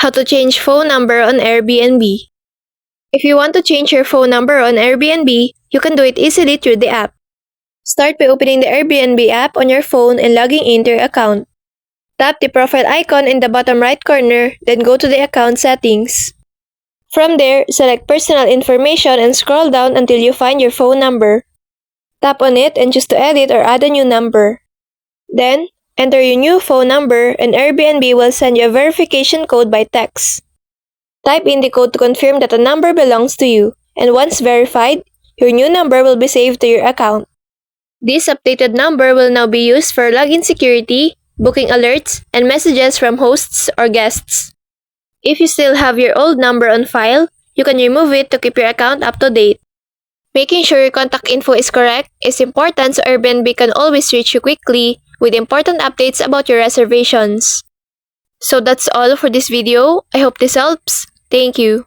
How to change phone number on Airbnb. If you want to change your phone number on Airbnb, you can do it easily through the app. Start by opening the Airbnb app on your phone and logging into your account. Tap the profile icon in the bottom right corner, then go to the account settings. From there, select personal information and scroll down until you find your phone number. Tap on it and choose to edit or add a new number. Then, enter your new phone number and Airbnb will send you a verification code by text. Type in the code to confirm that the number belongs to you, and once verified, your new number will be saved to your account. This updated number will now be used for login security, booking alerts, and messages from hosts or guests. If you still have your old number on file, you can remove it to keep your account up to date. Making sure your contact info is correct is important so Airbnb can always reach you quickly with important updates about your reservations. So that's all for this video. I hope this helps. Thank you.